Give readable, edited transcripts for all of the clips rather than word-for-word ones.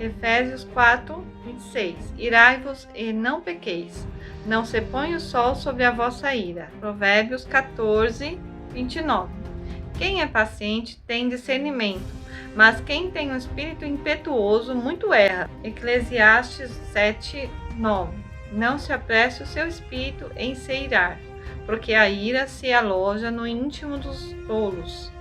Efésios 4, 26. Irai-vos e não pequeis. Não se põe o sol sobre a vossa ira. Provérbios 14, 29. Quem é paciente tem discernimento, mas quem tem um espírito impetuoso muito erra. Eclesiastes 7, 9. Não se apresse o seu espírito em se irar, porque a ira se aloja no íntimo dos tolos.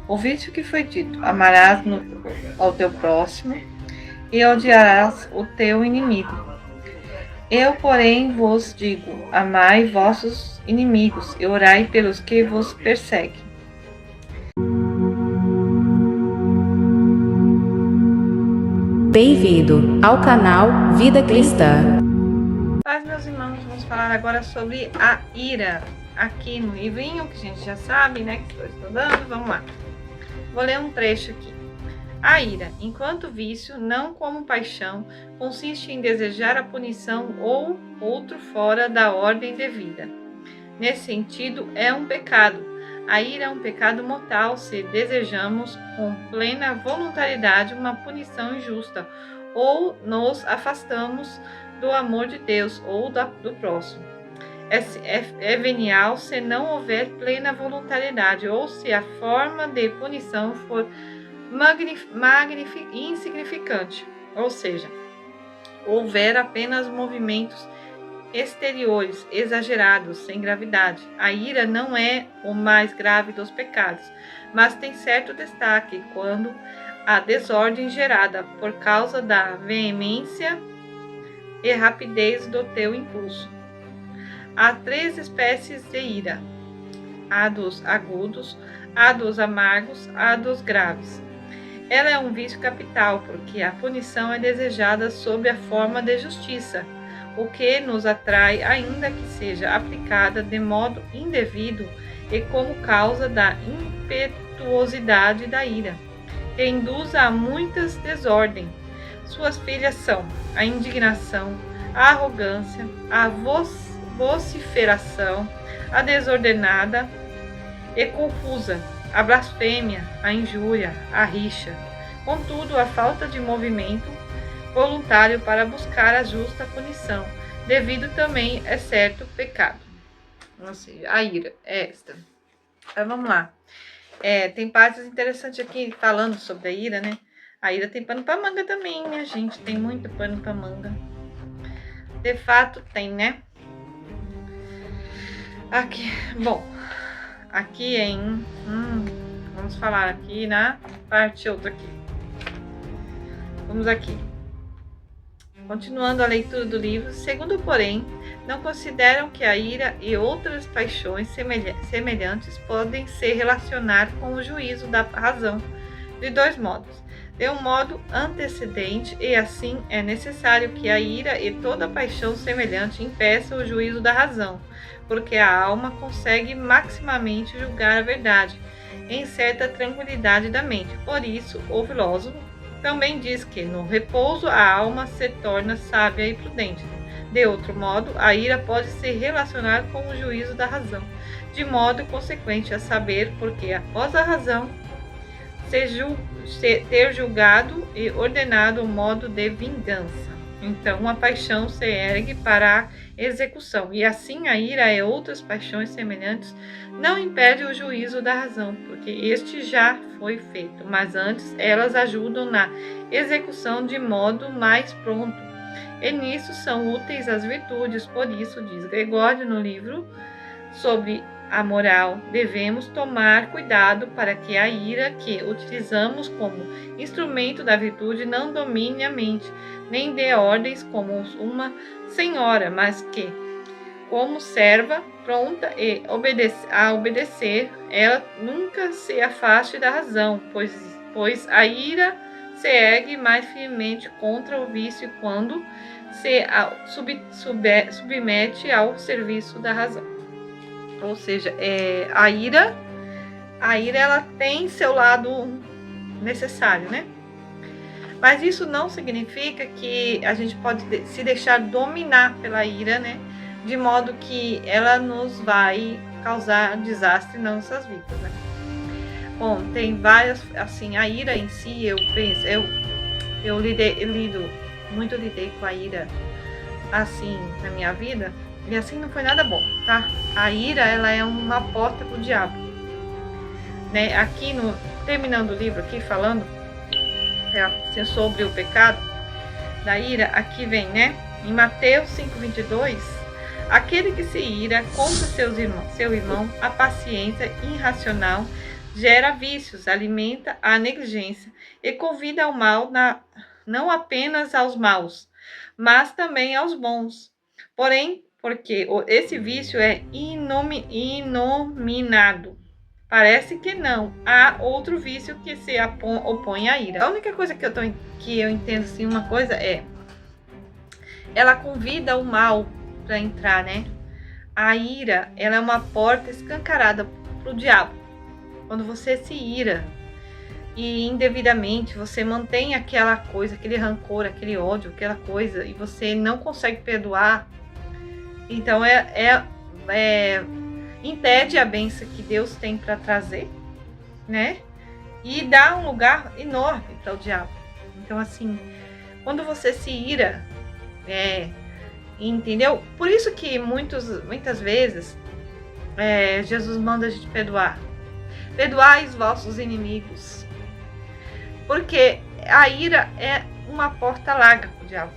Ouviste o que foi dito: amarás ao teu próximo e odiarás o teu inimigo. Eu, porém, vos digo: amai vossos inimigos e orai pelos que vos perseguem. Bem-vindo ao canal Vida Cristã. Mas, meus irmãos, vamos falar agora sobre a ira. Aqui no livrinho, que a gente já sabe, né, que estou estudando. Vamos lá. Vou ler um trecho aqui. A ira, enquanto vício, não como paixão, consiste em desejar a punição ou outro fora da ordem devida. Nesse sentido, é um pecado. A ira é um pecado mortal se desejamos com plena voluntariedade uma punição injusta ou nos afastamos do amor de Deus ou do próximo. É venial se não houver plena voluntariedade ou se a forma de punição for insignificante, ou seja, houver apenas movimentos exteriores exagerados, sem gravidade. A ira não é o mais grave dos pecados, mas tem certo destaque quando a desordem gerada por causa da veemência e rapidez do teu impulso. Há 3 espécies de ira: a dos agudos, a dos amargos, a dos graves. Ela é um vício capital, porque a punição é desejada sob a forma de justiça, o que nos atrai, ainda que seja aplicada de modo indevido e como causa da impetuosidade da ira, que induz a muitas desordens. Suas filhas são a indignação, a arrogância, a vociferação, a desordenada e confusa, a blasfêmia, a injúria, a rixa. Contudo, a falta de movimento voluntário para buscar a justa punição, devido também é certo pecado. Ou seja, a ira é esta. Então, vamos lá. Tem partes interessantes aqui falando sobre a ira, né? A ira tem pano para manga também, minha gente. Tem muito pano para manga. De fato, tem, né? Aqui, bom. Aqui vamos falar aqui na parte outra aqui. Vamos aqui. Continuando a leitura do livro, segundo, porém, não consideram que a ira e outras paixões semelhantes podem se relacionar com o juízo da razão de 2 modos. De um modo antecedente, e assim é necessário que a ira e toda paixão semelhante impeçam o juízo da razão, porque a alma consegue maximamente julgar a verdade, em certa tranquilidade da mente. Por isso, o filósofo também diz que no repouso a alma se torna sábia e prudente. De outro modo, a ira pode se relacionar com o juízo da razão, de modo consequente a saber, porque após a razão ter julgado e ordenado o modo de vingança. Então a paixão se ergue para a execução, e assim a ira e outras paixões semelhantes não impedem o juízo da razão, porque este já foi feito, mas antes elas ajudam na execução de modo mais pronto, e nisso são úteis as virtudes. Por isso, diz Gregório no livro sobre a moral, devemos tomar cuidado para que a ira que utilizamos como instrumento da virtude não domine a mente, nem dê ordens como uma senhora, mas que, como serva pronta a obedecer, ela nunca se afaste da razão, pois a ira se ergue mais firmemente contra o vício quando se submete ao serviço da razão. Ou seja, a ira ela tem seu lado necessário, né? Mas isso não significa que a gente pode se deixar dominar pela ira, né? De modo que ela nos vai causar desastre nas nossas vidas, né? Bom, tem várias, assim, a ira em si, eu eu lidei com a ira assim na minha vida, e assim não foi nada bom, tá? A ira, ela é uma porta pro diabo, né? Aqui terminando o livro aqui, falando sobre o pecado da ira, aqui vem, né? Em Mateus 5:22, aquele que se ira contra seu irmão, a paciência irracional gera vícios, alimenta a negligência e convida ao mal, não apenas aos maus, mas também aos bons. Porém, porque esse vício é inominado. Parece que não. Há outro vício que se opõe à ira. A única coisa que eu entendo assim, uma coisa é, ela convida o mal para entrar, né? A ira, ela é uma porta escancarada para o diabo. Quando você se ira e indevidamente você mantém aquela coisa, aquele rancor, aquele ódio, aquela coisa, e você não consegue perdoar, então impede a bênção que Deus tem para trazer, né? E dá um lugar enorme para o diabo. Então, assim, quando você se ira, entendeu? Por isso que muitas vezes Jesus manda a gente perdoar. Perdoai os vossos inimigos. Porque a ira é uma porta larga para o diabo.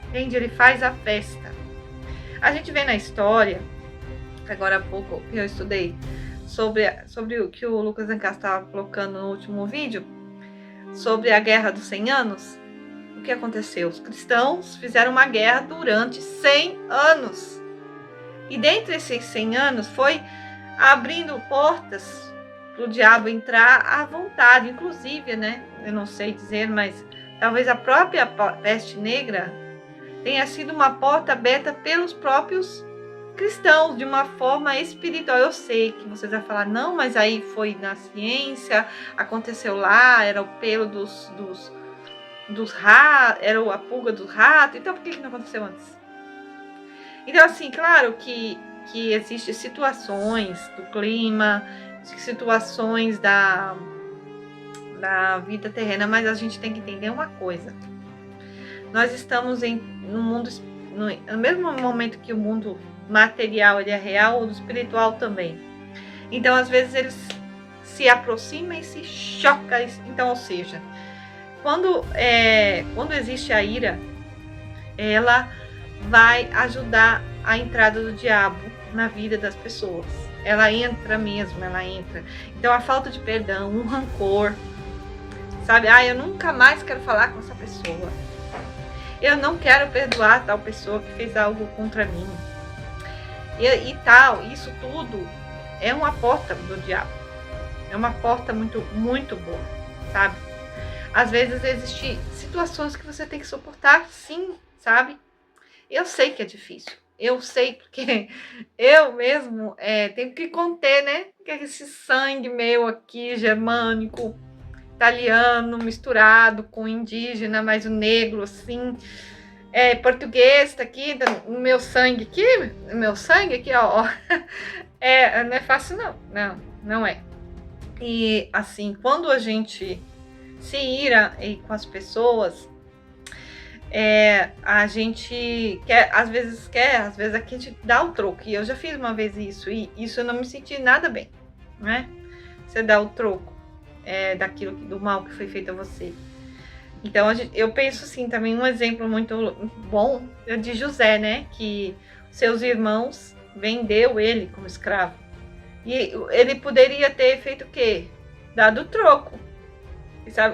Entende? Ele faz a festa. A gente vê na história, agora há pouco eu estudei sobre o que o Lucas Ancastro estava colocando no último vídeo, sobre a Guerra dos 100 Anos. O que aconteceu? Os cristãos fizeram uma guerra durante 100 anos. E dentre esses 100 anos foi abrindo portas para o diabo entrar à vontade. Inclusive, né? Eu não sei dizer, mas talvez a própria peste negra tenha sido uma porta aberta pelos próprios cristãos, de uma forma espiritual. Eu sei que vocês vão falar, não, mas aí foi na ciência, aconteceu lá, era o pelo dos ratos, era a pulga dos ratos, então por que não aconteceu antes? Então, assim, claro que existem situações do clima, situações da vida terrena, mas a gente tem que entender uma coisa. Nós estamos no mundo, no mesmo momento que o mundo material ele é real, o espiritual também. Então, às vezes, eles se aproximam e se chocam. Então, ou seja, quando existe a ira, ela vai ajudar a entrada do diabo na vida das pessoas. Ela entra mesmo, ela entra. Então, a falta de perdão, um rancor, sabe? Eu nunca mais quero falar com essa pessoa. Eu não quero perdoar tal pessoa que fez algo contra mim. E tal, isso tudo é uma porta do diabo. É uma porta muito, muito boa, sabe? Às vezes existem situações que você tem que suportar, sim, sabe? Eu sei que é difícil. Eu sei porque eu mesmo tenho que conter, né? Que esse sangue meu aqui, germânico, italiano, misturado com indígena, mas o negro, assim, português, tá aqui, no meu sangue aqui, ó. Não é fácil, não é. E, assim, quando a gente se ira com as pessoas, a gente às vezes aqui a gente dá o troco. E eu já fiz uma vez isso, e isso eu não me senti nada bem, né? Você dá o troco do mal que foi feito a você. Então, eu penso assim, também um exemplo muito bom é de José, né? Que seus irmãos vendeu ele como escravo. E ele poderia ter feito o quê? Dado o troco.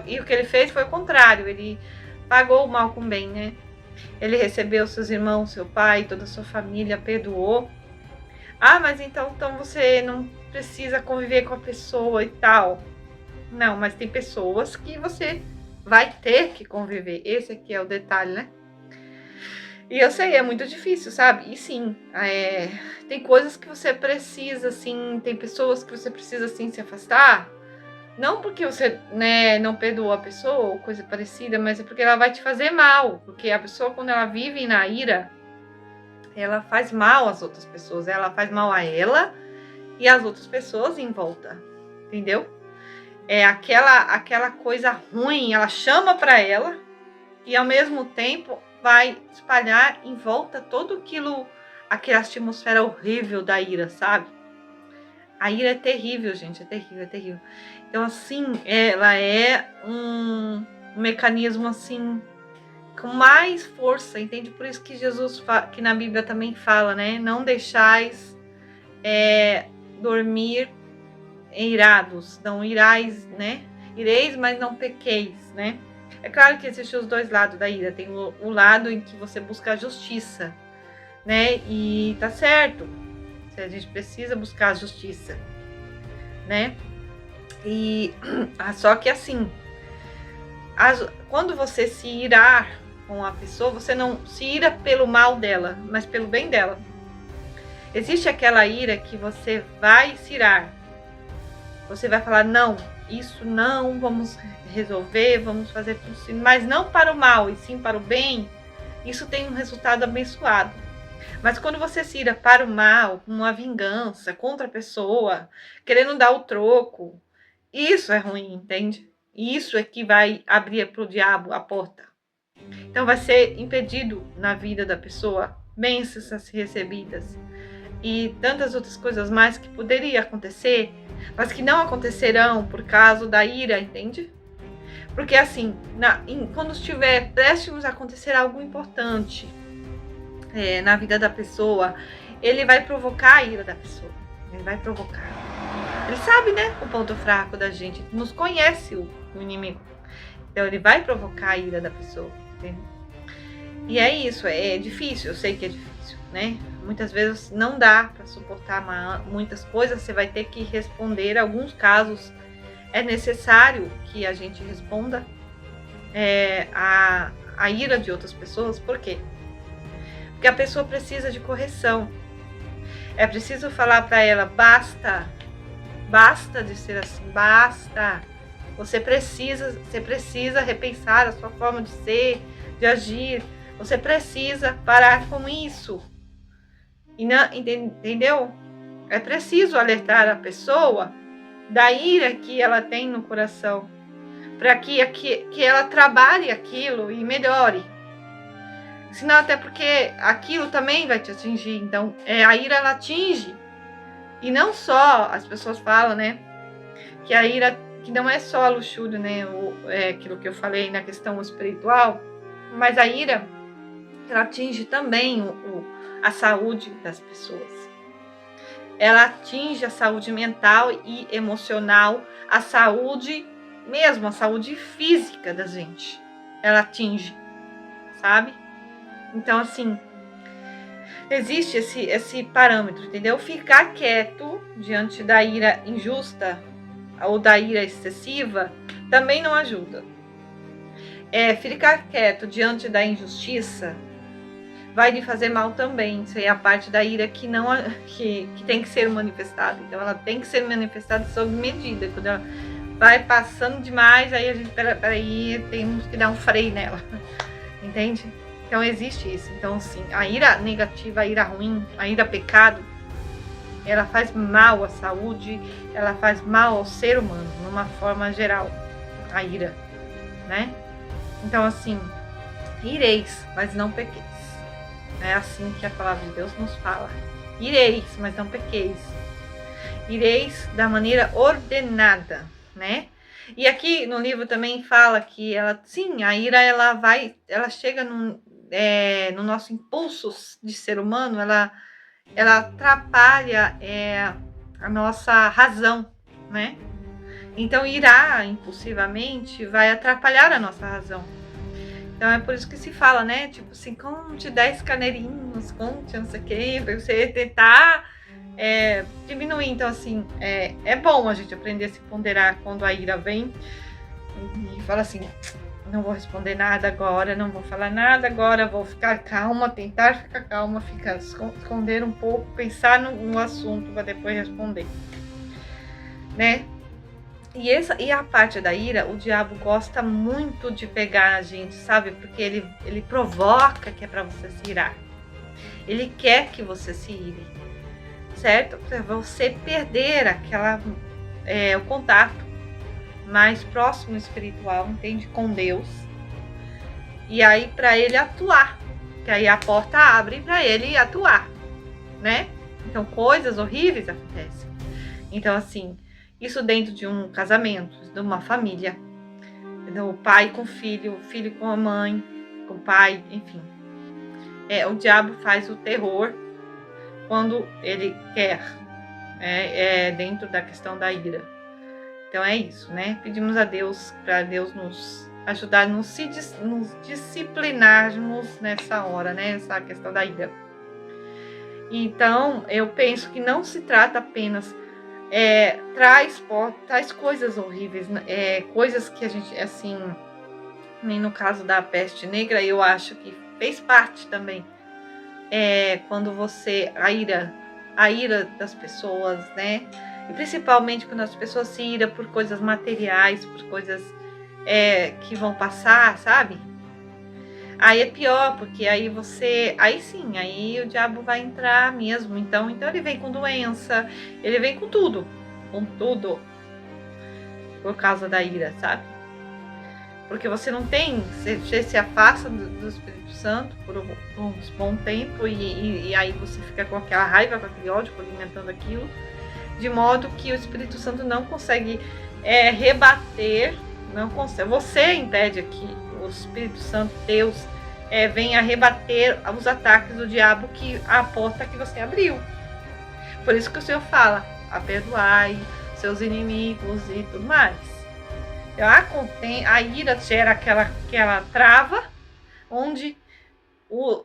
E o que ele fez foi o contrário. Ele pagou o mal com o bem, né? Ele recebeu seus irmãos, seu pai, toda a sua família, perdoou. Mas então você não precisa conviver com a pessoa e tal. Não, mas tem pessoas que você vai ter que conviver. Esse aqui é o detalhe, né? E eu sei, é muito difícil, sabe? E sim, tem coisas que você precisa, assim, tem pessoas que você precisa, assim, se afastar. Não porque você, né, não perdoou a pessoa ou coisa parecida, mas é porque ela vai te fazer mal. Porque a pessoa, quando ela vive na ira, ela faz mal às outras pessoas. Ela faz mal a ela e às outras pessoas em volta. Entendeu? Aquela coisa ruim, ela chama para ela, e ao mesmo tempo vai espalhar em volta todo aquela atmosfera horrível da ira, sabe? A ira é terrível, gente, é terrível, é terrível. Então, assim, ela é um mecanismo, assim, com mais força, entende? Por isso que Jesus, que na Bíblia também fala, né? Não deixais dormir irados, não irais, né? Ireis, mas não pequeis, né? É claro que existem os dois lados da ira. Tem o lado em que você busca a justiça, né? E tá certo. A gente precisa buscar a justiça, né? E só que assim, quando você se irar com a pessoa, você não se ira pelo mal dela, mas pelo bem dela. Existe aquela ira que você vai se irar. Você vai falar, não, isso não, vamos resolver, vamos fazer tudo assim, mas não para o mal, e sim para o bem. Isso tem um resultado abençoado. Mas quando você se ira para o mal, uma vingança contra a pessoa, querendo dar o troco, isso é ruim, entende? Isso é que vai abrir para o diabo a porta. Então vai ser impedido na vida da pessoa bênçãos recebidas e tantas outras coisas mais que poderia acontecer, mas que não acontecerão por causa da ira, entende? Porque assim, quando estiver prestes a acontecer algo importante na vida da pessoa, ele vai provocar a ira da pessoa. Ele vai provocar. Ele sabe, né, o ponto fraco da gente. Nos conhece o inimigo. Então ele vai provocar a ira da pessoa. Entende? E é isso, é difícil, eu sei que é difícil, né? Muitas vezes não dá para suportar muitas coisas, você vai ter que responder. Alguns casos é necessário que a gente responda a ira de outras pessoas. Por quê? Porque a pessoa precisa de correção. É preciso falar para ela, basta de ser assim, basta. Você precisa repensar a sua forma de ser, de agir. Você precisa parar com isso. E não, entendeu? É preciso alertar a pessoa da ira que ela tem no coração, para que ela trabalhe aquilo e melhore. Senão, até porque aquilo também vai te atingir. Então, a ira, ela atinge. E não só, as pessoas falam, né, que a ira, que não é só a luxúria, né, aquilo que eu falei na questão espiritual, mas a ira, ela atinge também a saúde das pessoas. Ela atinge a saúde mental e emocional, a saúde mesmo, a saúde física da gente. Ela atinge, sabe? Então, assim, existe esse parâmetro, entendeu? Ficar quieto diante da ira injusta ou da ira excessiva também não ajuda. Ficar quieto diante da injustiça vai lhe fazer mal também. Isso aí é a parte da ira que tem que ser manifestada. Então, ela tem que ser manifestada sob medida. Quando ela vai passando demais, aí a gente, peraí, temos que dar um freio nela. Entende? Então, existe isso. Então, sim, a ira negativa, a ira ruim, a ira pecado, ela faz mal à saúde, ela faz mal ao ser humano, numa forma geral, a ira, né? Então, assim, ireis, mas não pequeis. É assim que a palavra de Deus nos fala. Ireis, mas não pequeis. Ireis da maneira ordenada, né? E aqui no livro também fala que a ira, ela chega no nosso impulso de ser humano, ela atrapalha a nossa razão, né? Então, irar impulsivamente vai atrapalhar a nossa razão. Então, é por isso que se fala, né? Tipo assim, conte 10 carneirinhos, conte não sei o quê, pra você tentar diminuir. Então, assim, é bom a gente aprender a se ponderar quando a ira vem e fala assim, não vou responder nada agora, não vou falar nada agora, vou ficar calma, tentar ficar calma, esconder um pouco, pensar no assunto para depois responder, né? E a parte da ira, o diabo gosta muito de pegar a gente, sabe? Porque ele provoca que é para você se irar. Ele quer que você se ire, certo? Para você perder o contato mais próximo espiritual, entende? Com Deus. E aí para ele atuar, que aí a porta abre para ele atuar, né? Então coisas horríveis acontecem. Então assim, isso dentro de um casamento, de uma família, o pai com o filho com a mãe, com o pai, enfim. O diabo faz o terror quando ele quer, dentro da questão da ira. Então é isso, né? Pedimos a Deus para Deus nos ajudar a nos disciplinarmos nessa hora, né? Essa questão da ira. Então, eu penso que não se trata apenas traz coisas horríveis, coisas que a gente, assim, nem no caso da peste negra, eu acho que fez parte também. Quando a ira das pessoas, né? E principalmente quando as pessoas se iram por coisas materiais, por coisas que vão passar, sabe? Aí é pior, porque aí aí o diabo vai entrar mesmo. Então ele vem com doença, ele vem com tudo, por causa da ira, sabe? Porque você não tem, você se afasta do Espírito Santo por um bom tempo e aí você fica com aquela raiva, com aquele ódio, alimentando aquilo, de modo que o Espírito Santo não consegue rebater, não consegue. Você impede aqui o Espírito Santo, Deus, venha rebater os ataques do diabo, que a porta que você abriu. Por isso que o Senhor fala, perdoai seus inimigos e tudo mais. A ira gera aquela trava, onde o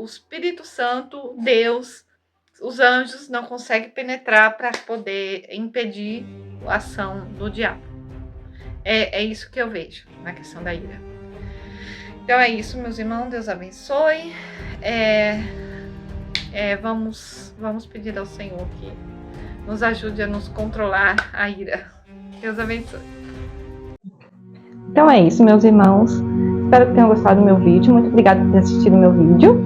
Espírito Santo, Deus, os anjos não conseguem penetrar para poder impedir a ação do diabo. É isso que eu vejo na questão da ira. Então é isso, meus irmãos, Deus abençoe. Vamos pedir ao Senhor que nos ajude a nos controlar a ira. Deus abençoe. Então é isso, meus irmãos. Espero que tenham gostado do meu vídeo. Muito obrigada por ter assistido o meu vídeo.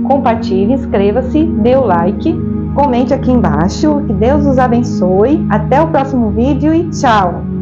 Compartilhe, inscreva-se, dê o like, comente aqui embaixo. Que Deus os abençoe. Até o próximo vídeo e tchau!